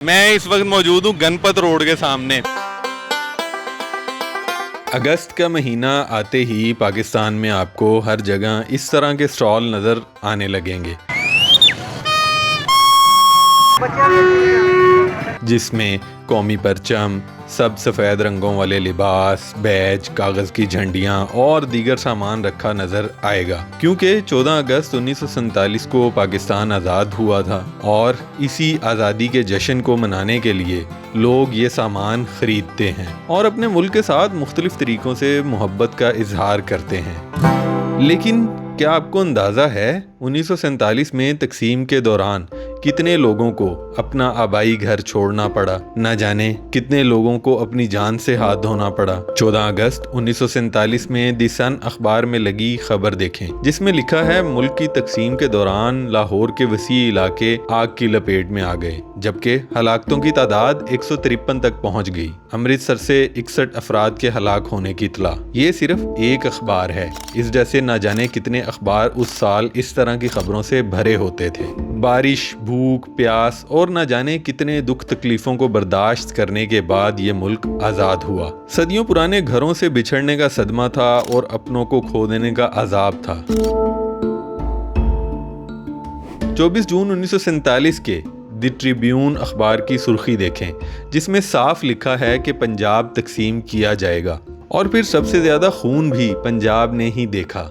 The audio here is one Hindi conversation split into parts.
मैं इस वक्त मौजूद हूँ गणपत रोड के सामने। अगस्त का महीना आते ही पाकिस्तान में आपको हर जगह इस तरह के स्टॉल नज़र आने लगेंगे जिसमें कौमी परचम, सब सफ़ेद रंगों वाले लिबास, बैज, कागज़ की झंडियाँ और दीगर सामान रखा नज़र आएगा, क्योंकि 14 अगस्त 1947 को पाकिस्तान आज़ाद हुआ था और इसी आज़ादी के जश्न को मनाने के लिए लोग ये सामान ख़रीदते हैं और अपने मुल्क के साथ मुख्तलिफ़ तरीक़ों से मोहब्बत का इजहार करते हैं। लेकिन क्या आपको अंदाज़ा है 1947 में तकसीम के दौरान कितने लोगों को अपना आबाई घर छोड़ना पड़ा, न जाने कितने लोगों को अपनी जान से हाथ धोना पड़ा। 14 अगस्त 1947 में द सन अखबार में लगी खबर देखें, जिसमें लिखा है मुल्क की तकसीम के दौरान लाहौर के वसी इलाके आग की लपेट में आ गए, जबकि हलाकतों की तादाद 153 तक पहुंच गई। अमृतसर से 61 अफराद के हलाक होने की इत्तला। ये सिर्फ एक अखबार है, इस जैसे न जाने कितने अखबार उस साल इस तरह की खबरों से भरे होते थे। बारिश, भूख, प्यास और न जाने कितने दुख तकलीफों को बर्दाश्त करने के बाद ये मुल्क आज़ाद हुआ। सदियों पुराने घरों से बिछड़ने का सदमा था और अपनों को खो देने का अजाब था। 24 जून 1947 के द ट्रिब्यून अखबार की सुर्खी देखें, जिसमें साफ लिखा है कि पंजाब तकसीम किया जाएगा और फिर सबसे ज़्यादा खून भी पंजाब ने ही देखा।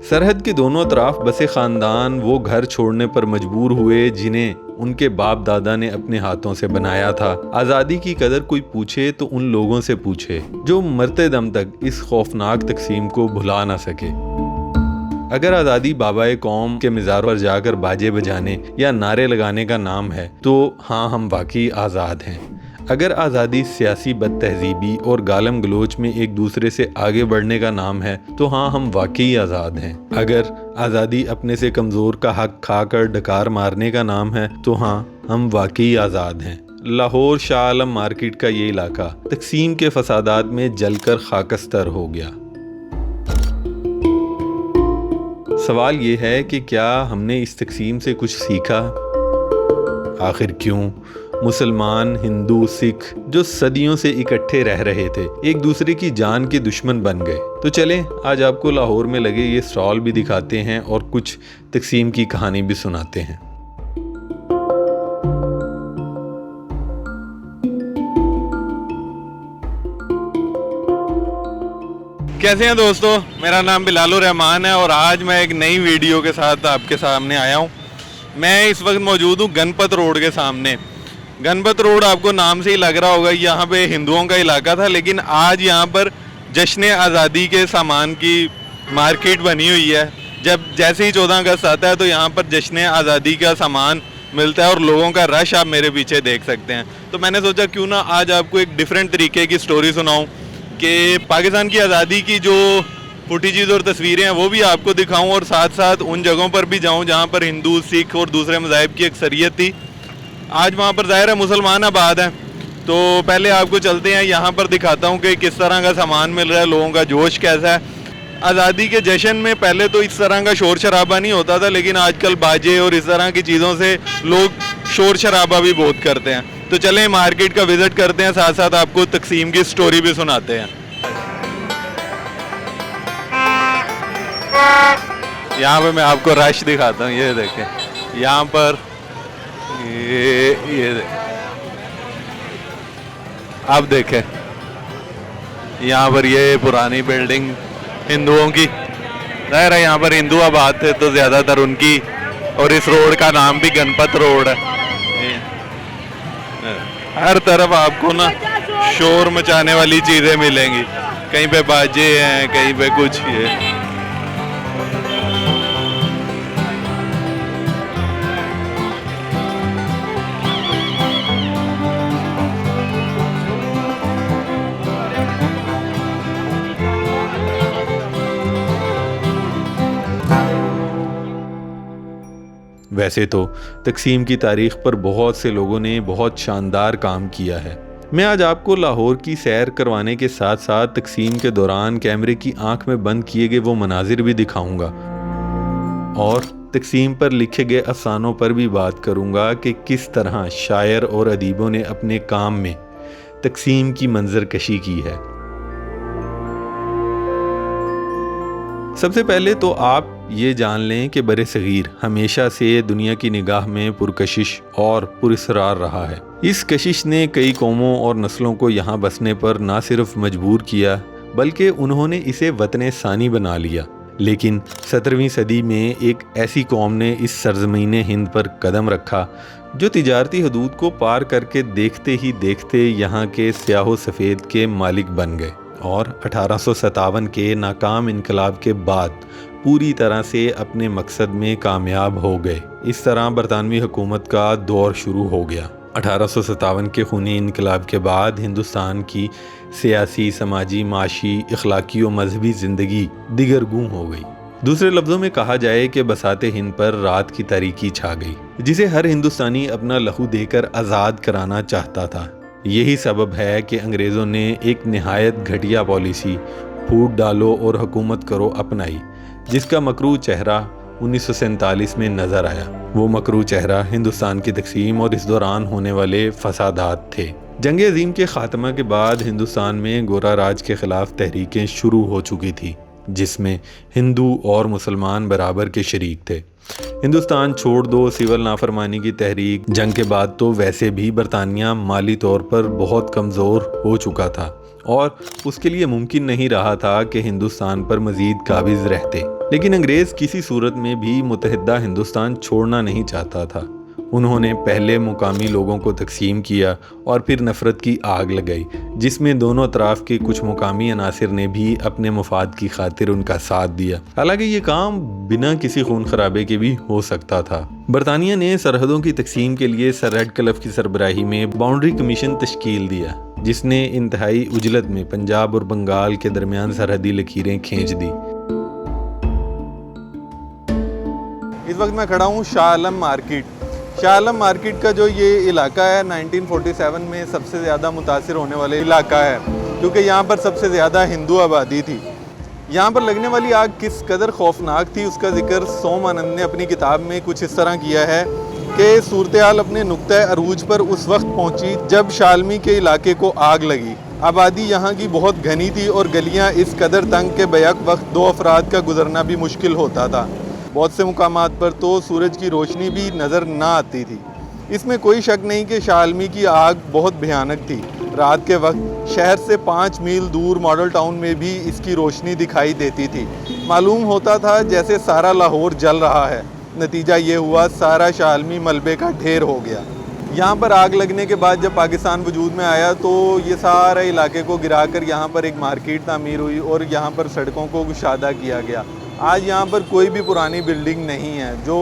सरहद के दोनों तरफ बसे ख़ानदान वो घर छोड़ने पर मजबूर हुए जिन्हें उनके बाप दादा ने अपने हाथों से बनाया था। आज़ादी की कदर कोई पूछे तो उन लोगों से पूछे जो मरते दम तक इस खौफनाक तकसीम को भुला ना सके। अगर आज़ादी बाबाए कौम के मज़ार पर जाकर बाजे बजाने या नारे लगाने का नाम है तो हाँ, हम वाकई आज़ाद हैं। अगर आज़ादी सियासी बदतहजीबी और गालम गलोच में एक दूसरे से आगे बढ़ने का नाम है तो हाँ, हम वाकई आज़ाद हैं। अगर आज़ादी अपने से कमज़ोर का हक खाकर डकार मारने का नाम है तो हाँ, हम वाकई आज़ाद हैं। लाहौर शाह आलम मार्केट का ये इलाका तकसीम के फसादात में जलकर खाकस्तर हो गया। सवाल ये है कि क्या हमने इस तकसीम से कुछ सीखा? आखिर क्यों मुसलमान, हिंदू, सिख जो सदियों से इकट्ठे रह रहे थे एक दूसरे की जान के दुश्मन बन गए? तो चलें आज आपको लाहौर में लगे ये स्टॉल भी दिखाते हैं और कुछ तकसीम की कहानी भी सुनाते हैं। कैसे हैं दोस्तों, मेरा नाम बिलालुर रहमान है और आज मैं एक नई वीडियो के साथ आपके सामने आया हूँ। मैं इस वक्त मौजूद हूँ गणपत रोड के सामने। गणपत रोड आपको नाम से ही लग रहा होगा यहाँ पे हिंदुओं का इलाका था, लेकिन आज यहाँ पर जश्न आज़ादी के सामान की मार्केट बनी हुई है। जैसे ही 14 अगस्त आता है तो यहाँ पर जश्न आज़ादी का सामान मिलता है और लोगों का रश आप मेरे पीछे देख सकते हैं। तो मैंने सोचा क्यों ना आज आपको एक डिफरेंट तरीके की स्टोरी सुनाऊँ कि पाकिस्तान की आज़ादी की जो फुटेजेस और तस्वीरें हैं वो भी आपको दिखाऊं और साथ साथ उन जगहों पर भी जाऊं जहां पर हिंदू, सिख और दूसरे मज़ाहिब की अक्सरियत थी। आज वहां पर ज़ाहिर है मुसलमान आबाद हैं, तो पहले आपको चलते हैं यहाँ पर दिखाता हूं कि किस तरह का सामान मिल रहा है, लोगों का जोश कैसा है। आज़ादी के जश्न में पहले तो इस तरह का शोर शराबा नहीं होता था, लेकिन आजकल बाजे और इस तरह की चीज़ों से लोग शोर शराबा भी बहुत करते हैं। तो चलें मार्केट का विज़िट करते हैं, साथ साथ आपको तकसीम की स्टोरी भी सुनाते हैं। यहाँ पे मैं आपको रश दिखाता हूँ, ये देखें यहाँ पर ये आप देखें यहाँ पर ये पुरानी बिल्डिंग हिंदुओं की, ज़ाहिर है यहाँ पर हिंदू आबाद थे तो ज़्यादातर उनकी, और इस रोड का नाम भी गणपत रोड है। हर तरफ आपको ना शोर मचाने वाली चीज़ें मिलेंगी, कहीं पे बाजे हैं, कहीं पे कुछ है। वैसे तो तकसीम की तारीख़ पर बहुत से लोगों ने बहुत शानदार काम किया है। मैं आज आपको लाहौर की सैर करवाने के साथ साथ तकसीम के दौरान कैमरे की आंख में बंद किए गए वो मनाजिर भी दिखाऊंगा और तकसीम पर लिखे गए अफसानों पर भी बात करूँगा कि किस तरह शायर और अदीबों ने अपने काम में तकसीम की मंजर कशी की है। सबसे पहले तो आप ये जान लें कि बरे सगीर हमेशा से दुनिया की निगाह में पुरकशिश और पुरस्रार रहा है। इस कशिश ने कई कौमों और नस्लों को यहाँ बसने पर ना सिर्फ मजबूर किया बल्कि उन्होंने इसे वतन सानी बना लिया। लेकिन 17वीं सदी में एक ऐसी कौम ने इस सरजमीन हिंद पर कदम रखा जो तिजारती हदूद को पार करके देखते ही देखते यहाँ के स्याहो सफ़ेद के मालिक बन गए और 1857 के नाकाम इनकलाब के बाद पूरी तरह से अपने मकसद में कामयाब हो गए। इस तरह बरतानवी हुकूमत का दौर शुरू हो गया। 1857 के खूनी इनकलाब के बाद हिंदुस्तान की सियासी, समाजी, माशी, इखलाकी और मजहबी ज़िंदगी दिगरगूं हो गई। दूसरे लफ्ज़ों में कहा जाए कि बसाते हिंद पर रात की तारीकी छा गई, जिसे हर हिंदुस्तानी अपना लहू देकर आज़ाद कराना चाहता था। यही सबब है कि अंग्रेज़ों ने एक नहायत घटिया पॉलिसी फूट डालो और हुकूमत करो अपनाई, जिसका मकरू चेहरा 1947 में नज़र आया। वो मकरू चेहरा हिंदुस्तान की तकसीम और इस दौरान होने वाले फसादात थे। जंग अज़ीम के ख़ात्मा के बाद हिंदुस्तान में गोरा राज के ख़िलाफ़ तहरीकें शुरू हो चुकी थी, जिसमें हिंदू और मुसलमान बराबर के शरीक थे। हिंदुस्तान छोड़ दो, सिविल नाफरमानी की तहरीक, जंग के बाद तो वैसे भी बरतानिया माली तौर पर बहुत कमज़ोर हो चुका था और उसके लिए मुमकिन नहीं रहा था कि हिंदुस्तान पर मज़ीद काबिज़ रहते। लेकिन अंग्रेज़ किसी सूरत में भी मुत्तहिदा हिंदुस्तान छोड़ना नहीं चाहता था। उन्होंने पहले मुकामी लोगों को तकसीम किया और फिर नफ़रत की आग लगाई, जिसमें दोनों तरफ के कुछ मुकामी अनासिर ने भी अपने मुफाद की खातिर उनका साथ दिया। हालांकि ये काम बिना किसी खून खराबे के भी हो सकता था। बरतानिया ने सरहदों की तकसीम के लिए सर रेडक्लिफ की सरबराही में बाउंड्री कमीशन तश्कील दिया, जिसने इंतहाई उजलत में पंजाब और बंगाल के दरमियान सरहदी लकीरें खींच दी। इस वक्त मैं खड़ा हूँ शाह आलम मार्केट। शाह आलम मार्केट का जो ये इलाका है 1947 में सबसे ज़्यादा मुतासिर होने वाले इलाका है, क्योंकि यहाँ पर सबसे ज़्यादा हिंदू आबादी थी। यहाँ पर लगने वाली आग किस कदर खौफनाक थी उसका जिक्र सोम आनंद ने अपनी किताब में कुछ इस तरह किया है कि सूरत-ए-हाल अपने नुक्ता अरूज पर उस वक्त पहुँची जब शालमी के इलाके को आग लगी। आबादी यहाँ की बहुत घनी थी और गलियाँ इस कदर तंग के बैक वक्त 2 अफराद का गुजरना भी मुश्किल होता था। बहुत से मुकामात पर तो सूरज की रोशनी भी नज़र ना आती थी। इसमें कोई शक नहीं कि शालमी की आग बहुत भयानक थी। रात के वक्त शहर से 5 मील दूर मॉडल टाउन में भी इसकी रोशनी दिखाई देती थी। मालूम होता था जैसे सारा लाहौर जल रहा है। नतीजा ये हुआ सारा शालमी मलबे का ढेर हो गया। यहाँ पर आग लगने के बाद जब पाकिस्तान वजूद में आया तो ये सारे इलाके को गिराकर यहाँ पर एक मार्केट तामीर हुई और यहाँ पर सड़कों को कुशादा किया गया। आज यहाँ पर कोई भी पुरानी बिल्डिंग नहीं है। जो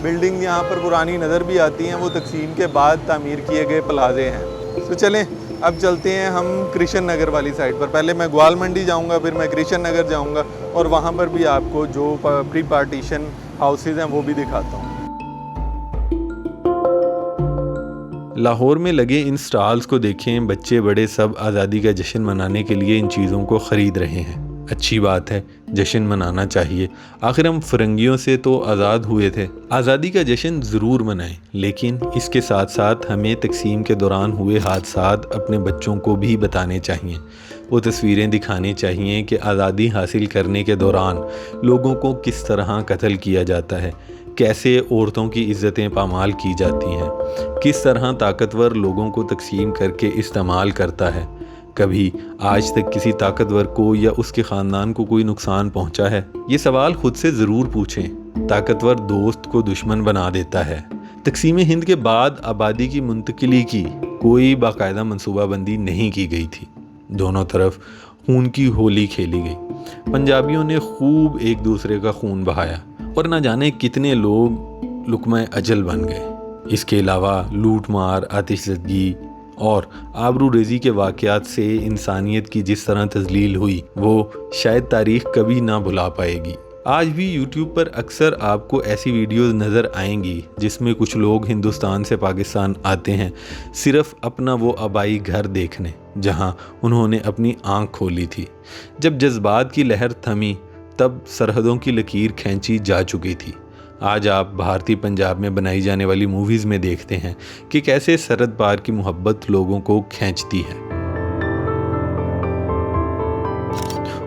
बिल्डिंग यहाँ पर पुरानी नज़र भी आती हैं वो तकसीम के बाद तामीर किए गए प्लाजे हैं। तो चलें अब चलते हैं हम कृष्ण नगर वाली साइड पर। पहले मैं ग्वाल मंडी जाऊँगा, फिर मैं कृष्ण नगर जाऊँगा और वहाँ पर भी आपको जो प्री पार्टीशन हाउसेज हैं वो भी दिखाता हूँ। लाहौर में लगे इन स्टॉल्स को देखें, बच्चे बड़े सब आज़ादी का जश्न मनाने के लिए इन चीज़ों को ख़रीद रहे हैं। अच्छी बात है, जश्न मनाना चाहिए। आखिर हम फिरंगियों से तो आज़ाद हुए थे। आज़ादी का जश्न ज़रूर मनाएं, लेकिन इसके साथ साथ हमें तकसीम के दौरान हुए हादसात अपने बच्चों को भी बताने चाहिए। वो तस्वीरें दिखानी चाहिए कि आज़ादी हासिल करने के दौरान लोगों को किस तरह कत्ल किया जाता है, कैसे औरतों की इज़्ज़तें पामाल की जाती हैं, किस तरह ताकतवर लोगों को तकसीम करके इस्तेमाल करता है। कभी आज तक किसी ताकतवर को या उसके ख़ानदान को कोई नुकसान पहुंचा है? ये सवाल ख़ुद से ज़रूर पूछें। ताकतवर दोस्त को दुश्मन बना देता है। तकसीम हिंद के बाद आबादी की मुंतकिली की कोई बाकायदा मनसूबाबंदी नहीं की गई थी। दोनों तरफ खून की होली खेली गई। पंजाबियों ने खूब एक दूसरे का खून बहाया और न जाने कितने लोग लुकमा अजल बन गए। इसके अलावा लूट मार, आतिशज़दगी और आबरू रेज़ी के वाक़यात से इंसानियत की जिस तरह तज़लील हुई वो शायद तारीख़ कभी ना भुला पाएगी। आज भी यूट्यूब पर अक्सर आपको ऐसी वीडियोस नज़र आएंगी जिसमें कुछ लोग हिंदुस्तान से पाकिस्तान आते हैं सिर्फ़ अपना वो आबाई घर देखने, जहां उन्होंने अपनी आँख खोली थी। जब जज्बात की लहर थमी तब सरहदों की लकीर खींची जा चुकी थी। आज आप भारतीय पंजाब में बनाई जाने वाली मूवीज़ में देखते हैं कि कैसे सरहद पार की मोहब्बत लोगों को खींचती है।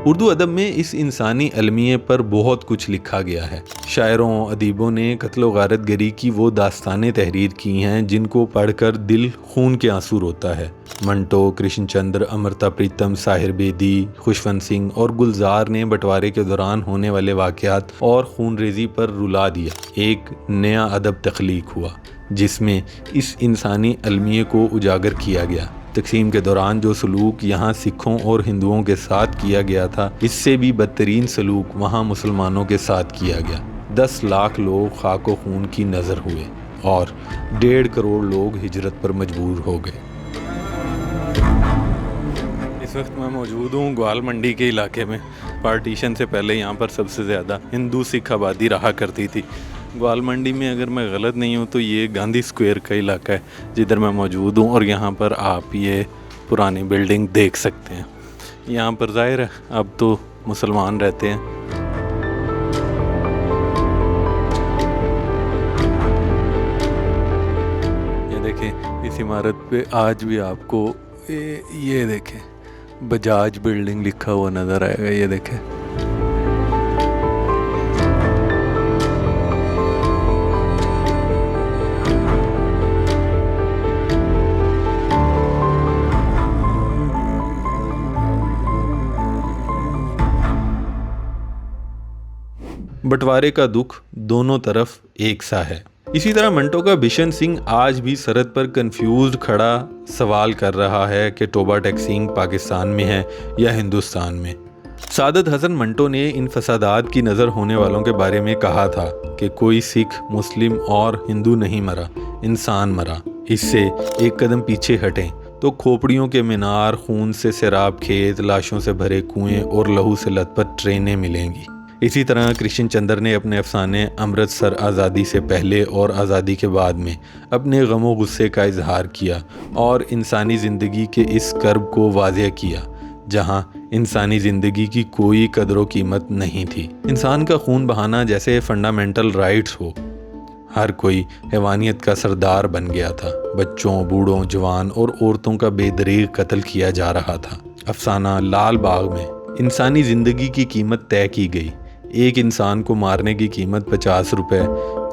उर्दू अदब में इस इंसानी अलमिये पर बहुत कुछ लिखा गया है। शायरों अदीबों ने कत्लो गारत गरी की वो दास्तानें तहरीर की हैं जिनको पढ़कर दिल खून के आंसू रोता है। मंटो, कृष्णचंद्र, अमृता प्रीतम, साहिर बेदी, खुशवंत सिंह और गुलजार ने बंटवारे के दौरान होने वाले वाक़यात और खूनरेज़ी पर रुला दिया। एक नया अदब तख्लीक हुआ जिसमें इस इंसानी अलमिये को उजागर किया गया। तक़सीम के दौरान जो सलूक यहाँ सिखों और हिंदुओं के साथ किया गया था, इससे भी बदतरीन सलूक वहाँ मुसलमानों के साथ किया गया। 10 लाख लोग खाको खून की नज़र हुए और 1.5 करोड़ लोग हिजरत पर मजबूर हो गए। इस वक्त मैं मौजूद हूँ ग्वाल मंडी के इलाके में। पार्टीशन से पहले यहाँ पर सबसे ज़्यादा हिंदू सिख आबादी रहा करती थी। ग्वाल मंडी में अगर मैं गलत नहीं हूँ तो ये गांधी स्क्वायर का इलाका है जिधर मैं मौजूद हूँ, और यहाँ पर आप ये पुरानी बिल्डिंग देख सकते हैं। यहाँ पर ज़ाहिर है अब तो मुसलमान रहते हैं। ये देखें, इस इमारत पे आज भी आपको ये देखें बजाज बिल्डिंग लिखा हुआ नज़र आएगा। ये देखें, बंटवारे का दुख दोनों तरफ एक सा है। इसी तरह मंटो का बिशन सिंह आज भी सरहद पर कंफ्यूज खड़ा सवाल कर रहा है कि टोबा टैक्सिंग पाकिस्तान में है या हिंदुस्तान में। सादत हसन मंटो ने इन फसादात की नज़र होने वालों के बारे में कहा था कि कोई सिख, मुस्लिम और हिंदू नहीं मरा, इंसान मरा। इससे एक कदम पीछे हटें तो खोपड़ियों के मीनार, खून से सैराब खेत, लाशों से भरे कुएं और लहू से लथपथ ट्रेनें मिलेंगी। इसी तरह कृष्णचंद्र ने अपने अफसाने अमृतसर आज़ादी से पहले और आज़ादी के बाद में अपने गमो गुस्से का इजहार किया और इंसानी ज़िंदगी के इस कर्ब को वाज़ेह किया जहां इंसानी ज़िंदगी की कोई कदर व कीमत नहीं थी। इंसान का खून बहाना जैसे फंडामेंटल राइट्स हो। हर कोई हैवानियत का सरदार बन गया था। बच्चों, बूढ़ों, जवान और औरतों का बेदरीग कत्ल किया जा रहा था। अफसाना लाल बाग में इंसानी ज़िंदगी की कीमत तय की गई। एक इंसान को मारने की कीमत 50 रुपये।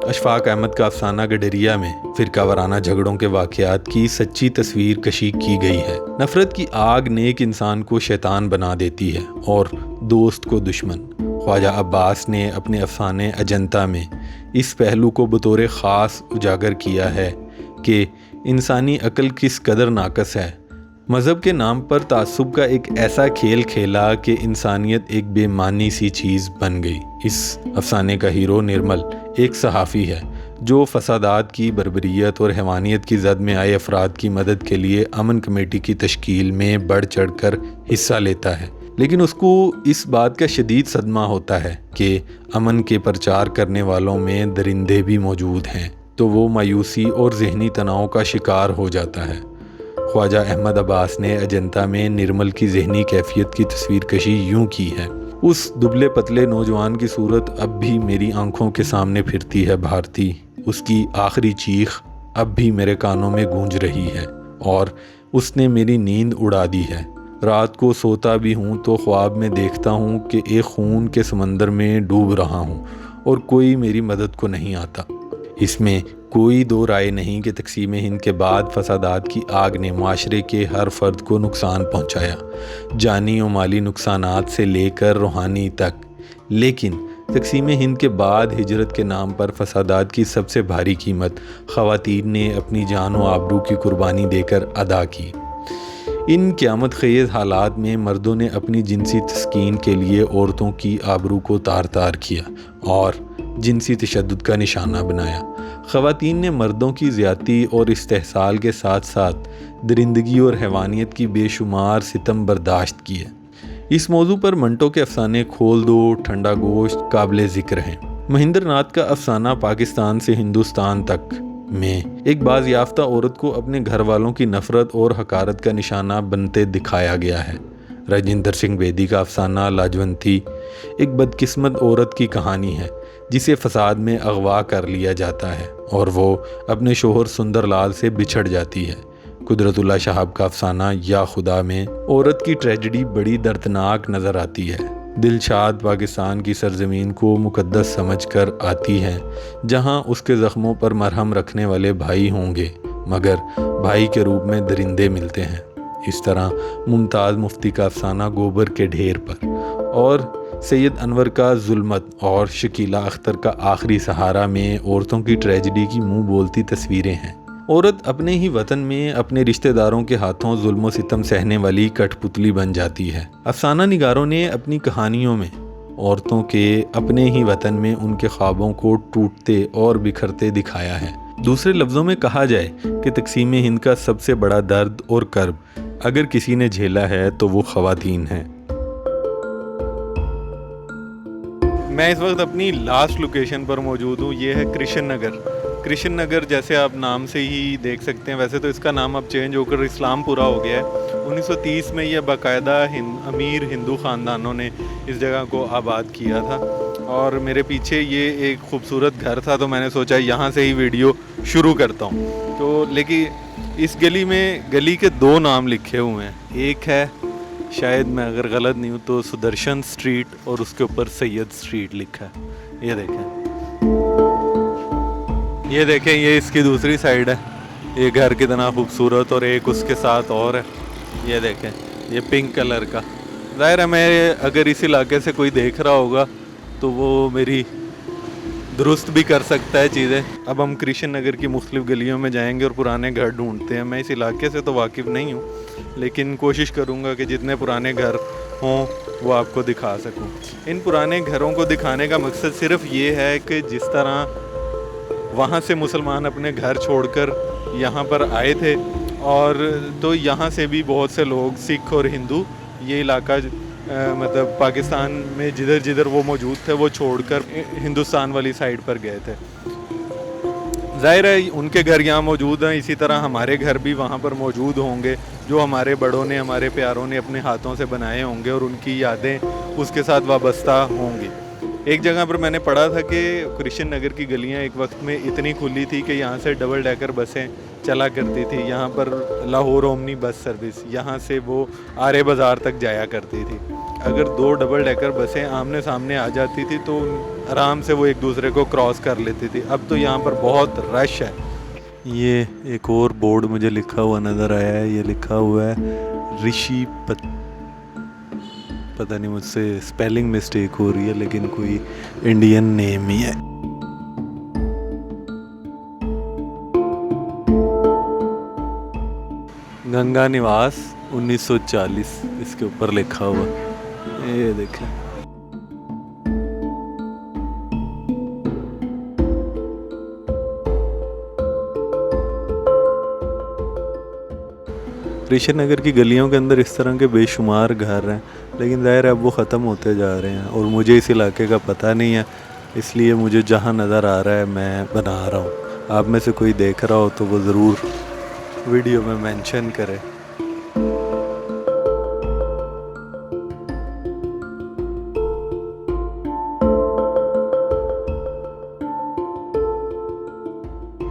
अशफाक अहमद का अफसाना गडरिया में फ़िरका वाराना झगड़ों के वाक़यात की सच्ची तस्वीर कशी की गई है। नफ़रत की आग नेक इंसान को शैतान बना देती है और दोस्त को दुश्मन। ख्वाजा अब्बास ने अपने अफसाने अजंता में इस पहलू को बतौर ख़ास उजागर किया है कि इंसानी अक्ल किस कदर नाकस है। मज़हब के नाम पर तासुब का एक ऐसा खेल खेला कि इंसानियत एक बेमानी सी चीज़ बन गई। इस अफसाने का हीरो निर्मल एक सहाफ़ी है जो फसादात की, बर्बरियत और हैवानियत की जद में आए अफराद की मदद के लिए अमन कमेटी की तश्कील में बढ़ चढ़ कर हिस्सा लेता है। लेकिन उसको इस बात का शदीद सदमा होता है कि अमन के प्रचार करने वालों में दरिंदे भी मौजूद हैं, तो वो मायूसी और जहनी तनाव का शिकार हो जाता है। ख्वाजा अहमद अब्बास ने अजंता में निर्मल की जहनी कैफियत की तस्वीर कशी यूँ की है। उस दुबले पतले नौजवान की सूरत अब भी मेरी आंखों के सामने फिरती है भारती। उसकी आखिरी चीख अब भी मेरे कानों में गूंज रही है और उसने मेरी नींद उड़ा दी है। रात को सोता भी हूँ तो ख्वाब में देखता हूँ कि एक खून के समंदर में डूब रहा हूँ और कोई मेरी मदद को नहीं आता। इसमें कोई दो राय नहीं कि तक़सीम हिंद के बाद फसादात की आग ने माशरे के हर फर्द को नुकसान पहुँचाया, जानी और माली नुकसानात से लेकर रूहानी तक। लेकिन तक़सीम हिंद के बाद हिजरत के नाम पर फसादात की सबसे भारी कीमत ख़वातीन ने अपनी जान व आबरू की कुर्बानी देकर अदा की। इन क़यामत ख़ेज़ हालात में मर्दों ने अपनी जिनसी तस्कीन के लिए औरतों की आबरू को तार तार किया और जिनसी तशद्दुद का निशाना बनाया। ख़वातीन ने मर्दों की ज़्यादती और इस्तेहसाल के साथ साथ दरिंदगी और हैवानियत की बेशुमार सितम बर्दाश्त किए। इस मौजू पर मंटो के अफसाने खोल दो, ठंडा गोश्त काबिल ज़िक्र हैं। महेंद्र नाथ का अफसाना पाकिस्तान से हिंदुस्तान तक में एक बाज़याफ्ता औरत को अपने घर वालों की नफ़रत और हकारत का निशाना बनते दिखाया गया है। राजेंद्र सिंह बेदी का अफसाना लाजवंती एक बदकिस्मत औरत की कहानी है जिसे फसाद में अगवा कर लिया जाता है और वो अपने शोहर सुंदरलाल से बिछड़ जाती है। कुदरतुल्लाह शहाब का अफसाना या खुदा में औरत की ट्रेजेडी बड़ी दर्दनाक नज़र आती है। दिलशाद पाकिस्तान की सरजमीन को मुकद्दस समझकर आती है, जहां उसके ज़ख्मों पर मरहम रखने वाले भाई होंगे, मगर भाई के रूप में दरिंदे मिलते हैं। इस तरह मुमताज़ मुफ्ती का अफसाना गोबर के ढेर पर, और सैयद अनवर का जुल्मत और शकीला अख्तर का आखिरी सहारा में औरतों की ट्रेजेडी की मुंह बोलती तस्वीरें हैं। औरत अपने ही वतन में अपने रिश्तेदारों के हाथों जुल्म सितम सहने वाली कठपुतली बन जाती है। अफसाना निगारों ने अपनी कहानियों में औरतों के अपने ही वतन में उनके ख्वाबों को टूटते और बिखरते दिखाया है। दूसरे लफ्ज़ों में कहा जाए कि तकसीम हिंद का सबसे बड़ा दर्द और कर्ब अगर किसी ने झेला है तो वो ख़वातीन हैं। मैं इस वक्त अपनी लास्ट लोकेशन पर मौजूद हूँ। ये है कृष्ण नगर। कृष्ण नगर जैसे आप नाम से ही देख सकते हैं, वैसे तो इसका नाम अब चेंज होकर इस्लामपुरा हो गया है। 1930 में यह बाकायदा अमीर हिंदू ख़ानदानों ने इस जगह को आबाद किया था, और मेरे पीछे ये एक खूबसूरत घर था, तो मैंने सोचा यहाँ से ही वीडियो शुरू करता हूँ। तो लेकिन इस गली के दो नाम लिखे हुए हैं। एक है, शायद मैं अगर गलत नहीं हूँ तो, सुदर्शन स्ट्रीट, और उसके ऊपर सैयद स्ट्रीट लिखा है। ये देखें, ये इसकी दूसरी साइड है। ये घर कितना खूबसूरत, और एक उसके साथ और है। ये देखें, ये पिंक कलर का। ज़ाहिर है मैं अगर इस इलाके से कोई देख रहा होगा तो वो मेरी दुरुस्त भी कर सकता है चीज़ें। अब हम कृष्ण नगर की मुख्तलिफ गलियों में जाएंगे और पुराने घर ढूंढते हैं। मैं इस इलाके से तो वाकिफ़ नहीं हूँ, लेकिन कोशिश करूँगा कि जितने पुराने घर हों वो आपको दिखा सकूँ। इन पुराने घरों को दिखाने का मकसद सिर्फ ये है कि जिस तरह वहाँ से मुसलमान अपने घर छोड़कर यहाँ पर आए थे, और तो यहाँ से भी बहुत से लोग, सिख और हिंदू, ये इलाका मतलब पाकिस्तान में जिधर जिधर वो मौजूद थे वो छोड़कर हिंदुस्तान वाली साइड पर गए थे। ज़ाहिर है उनके घर यहाँ मौजूद हैं, इसी तरह हमारे घर भी वहाँ पर मौजूद होंगे, जो हमारे बड़ों ने, हमारे प्यारों ने अपने हाथों से बनाए होंगे, और उनकी यादें उसके साथ वाबस्ता होंगी। एक जगह पर मैंने पढ़ा था कि कृष्ण नगर की गलियाँ एक वक्त में इतनी खुली थी कि यहाँ से डबल डेकर बसें चला करती थी। यहाँ पर लाहौर ओमनी बस सर्विस, यहाँ से वो आरे बाज़ार तक जाया करती थी। अगर दो डबल डेकर बसें आमने सामने आ जाती थी तो आराम से वो एक दूसरे को क्रॉस कर लेती थी। अब तो यहाँ पर बहुत रश है। ये एक और बोर्ड मुझे लिखा हुआ नज़र आया है। ये लिखा हुआ है ऋषि पता नहीं, मुझसे स्पेलिंग मिस्टेक हो रही है, लेकिन कोई इंडियन नेम ही है। गंगा निवास 1940 इसके ऊपर लिखा हुआ। ये देखें, कृष्ण नगर की गलियों के अंदर इस तरह के बेशुमार घर हैं, लेकिन ज़ाहिर है अब वो ख़त्म होते जा रहे हैं, और मुझे इस इलाके का पता नहीं है, इसलिए मुझे जहाँ नज़र आ रहा है मैं बना रहा हूँ। आप में से कोई देख रहा हो तो वो ज़रूर वीडियो में मेंशन करे।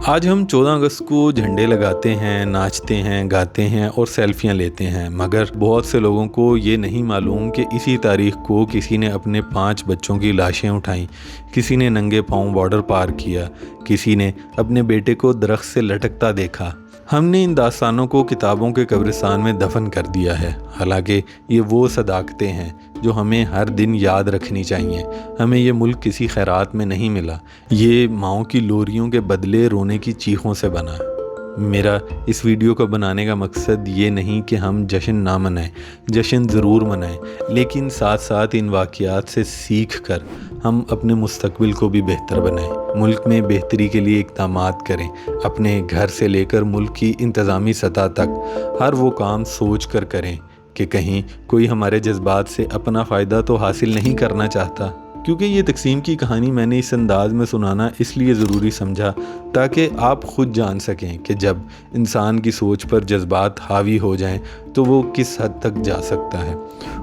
आज हम 14 अगस्त को झंडे लगाते हैं, नाचते हैं, गाते हैं और सेल्फियां लेते हैं, मगर बहुत से लोगों को ये नहीं मालूम कि इसी तारीख को किसी ने अपने 5 बच्चों की लाशें उठाईं, किसी ने नंगे पांव बॉर्डर पार किया, किसी ने अपने बेटे को दरख्त से लटकता देखा। हमने इन दास्तानों को किताबों के कब्रिस्तान में दफन कर दिया है। हालांकि ये वो सदाकतें हैं जो हमें हर दिन याद रखनी चाहिए। हमें ये मुल्क किसी खैरात में नहीं मिला, ये माओं की लोरियों के बदले रोने की चीखों से बना। मेरा इस वीडियो को बनाने का मकसद ये नहीं कि हम जश्न ना मनाएं, जश्न ज़रूर मनाएं, लेकिन साथ साथ इन वाक़यात से सीख कर हम अपने मुस्तकबिल को भी बेहतर बनाएं, मुल्क में बेहतरी के लिए इक़दामात करें। अपने घर से लेकर मुल्क की इंतज़ामी सतह तक हर वो काम सोच कर करें कि कहीं कोई हमारे जज्बात से अपना फ़ायदा तो हासिल नहीं करना चाहता। क्योंकि ये तकसीम की कहानी मैंने इस अंदाज़ में सुनाना इसलिए ज़रूरी समझा ताकि आप खुद जान सकें कि जब इंसान की सोच पर जज्बात हावी हो जाएं तो वो किस हद तक जा सकता है।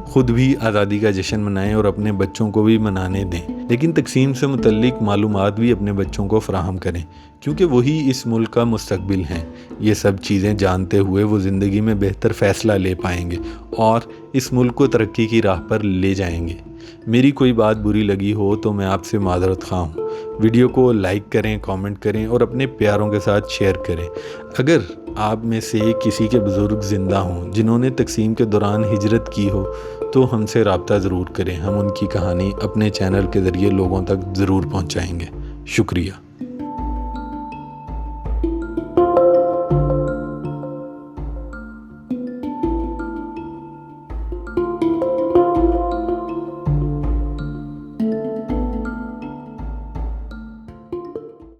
खुद भी आज़ादी का जश्न मनाएं और अपने बच्चों को भी मनाने दें, लेकिन तकसीम से मुतल्लिक मालूमात भी अपने बच्चों को फ़राहम करें, क्योंकि वही इस मुल्क का मुस्तकबिल हैं। ये सब चीज़ें जानते हुए वो ज़िंदगी में बेहतर फ़ैसला ले पाएंगे और इस मुल्क को तरक्की की राह पर ले जाएंगे। मेरी कोई बात बुरी लगी हो तो मैं आपसे माज़रत ख़्वाह हूँ। वीडियो को लाइक करें, कमेंट करें और अपने प्यारों के साथ शेयर करें। अगर आप में से किसी के बुज़ुर्ग ज़िंदा हों जिन्होंने तकसीम के दौरान हिजरत की हो तो हमसे रब्ता ज़रूर करें। हम उनकी कहानी अपने चैनल के ज़रिए लोगों तक ज़रूर पहुँचाएँगे। शुक्रिया।